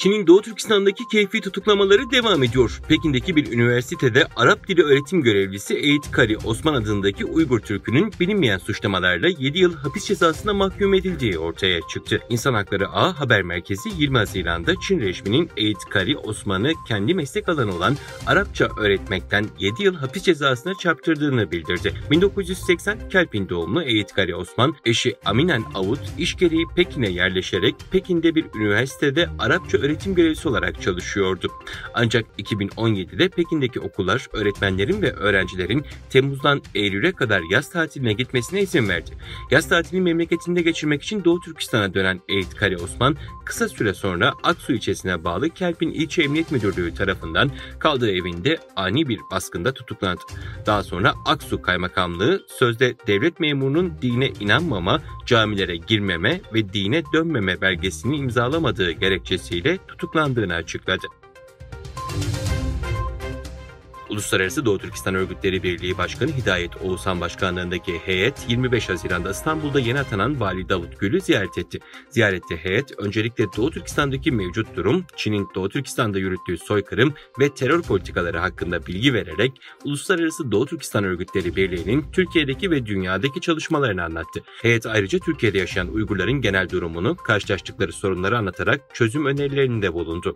Çin'in Doğu Türkistan'daki keyfi tutuklamaları devam ediyor. Pekin'deki bir üniversitede Arap dili öğretim görevlisi Eğit Kari Osman adındaki Uygur Türk'ünün bilinmeyen suçlamalarla 7 yıl hapis cezasına mahkum edildiği ortaya çıktı. İnsan Hakları Ağ Haber Merkezi 20 Haziran'da Çin rejiminin Eğit Kari Osman'ı kendi meslek alanı olan Arapça öğretmekten 7 yıl hapis cezasına çarptırdığını bildirdi. 1980 Kelpin doğumlu Eğit Kari Osman, eşi Aminen Avut iş gereği Pekin'e yerleşerek Pekin'de bir üniversitede Arapça öğretim görevlisi olarak çalışıyordu. Ancak 2017'de Pekin'deki okullar öğretmenlerin ve öğrencilerin Temmuz'dan Eylül'e kadar yaz tatiline gitmesine izin verdi. Yaz tatilini memleketinde geçirmek için Doğu Türkistan'a dönen Eğit Kari Osman kısa süre sonra Aksu ilçesine bağlı Kelpin İlçe Emniyet Müdürlüğü tarafından kaldığı evinde ani bir baskında tutuklandı. Daha sonra Aksu Kaymakamlığı sözde devlet memurunun dine inanmama, camilere girmeme ve dine dönmeme belgesini imzalamadığı gerekçesiyle tutuklandığını açıkladı. Uluslararası Doğu Türkistan Örgütleri Birliği Başkanı Hidayet Oğuzhan başkanlığındaki heyet 25 Haziran'da İstanbul'da yeni atanan Vali Davut Gül'ü ziyaret etti. Ziyarette heyet öncelikle Doğu Türkistan'daki mevcut durum, Çin'in Doğu Türkistan'da yürüttüğü soykırım ve terör politikaları hakkında bilgi vererek Uluslararası Doğu Türkistan Örgütleri Birliği'nin Türkiye'deki ve dünyadaki çalışmalarını anlattı. Heyet ayrıca Türkiye'de yaşayan Uygurların genel durumunu, karşılaştıkları sorunları anlatarak çözüm önerilerinde bulundu.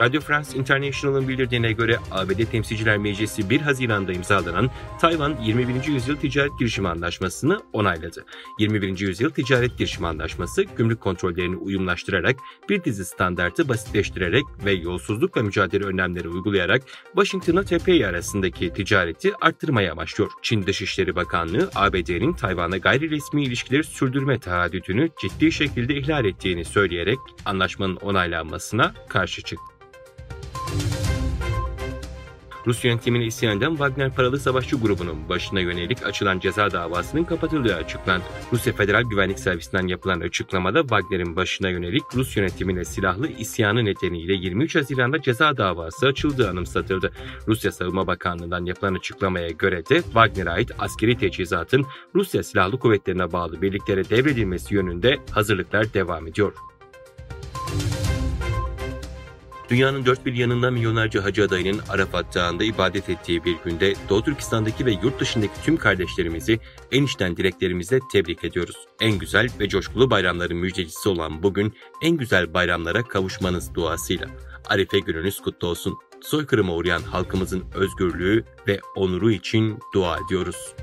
Radio France International'ın bildirdiğine göre ABD Temsilciler Meclisi 1 Haziran'da imzalanan Tayvan 21. Yüzyıl Ticaret Girişimi Anlaşması'nı onayladı. 21. Yüzyıl Ticaret Girişimi Anlaşması, gümrük kontrollerini uyumlaştırarak, bir dizi standartı basitleştirerek ve yolsuzlukla mücadele önlemleri uygulayarak Washington'la Taipei arasındaki ticareti arttırmaya amaçlıyor. Çin Dışişleri Bakanlığı, ABD'nin Tayvan'a gayri resmi ilişkileri sürdürme taahhüdünü ciddi şekilde ihlal ettiğini söyleyerek anlaşmanın onaylanmasına karşı çıktı. Rus yönetimine isyan eden Wagner paralı savaşçı grubunun başına yönelik açılan ceza davasının kapatıldığı açıklandı. Rusya Federal Güvenlik Servisinden yapılan açıklamada Wagner'in başına yönelik Rus yönetimine silahlı isyanı nedeniyle 23 Haziran'da ceza davası açıldığı anımsatıldı. Rusya Savunma Bakanlığı'ndan yapılan açıklamaya göre de Wagner'e ait askeri teçhizatın Rusya Silahlı Kuvvetleri'ne bağlı birliklere devredilmesi yönünde hazırlıklar devam ediyor. Dünyanın dört bir yanında milyonlarca hacı adayının Arafat Dağı'nda ibadet ettiği bir günde Doğu Türkistan'daki ve yurt dışındaki tüm kardeşlerimizi en içten dileklerimizle tebrik ediyoruz. En güzel ve coşkulu bayramların müjdecisi olan bugün en güzel bayramlara kavuşmanız duasıyla. Arife gününüz kutlu olsun. Soykırıma uğrayan halkımızın özgürlüğü ve onuru için dua ediyoruz.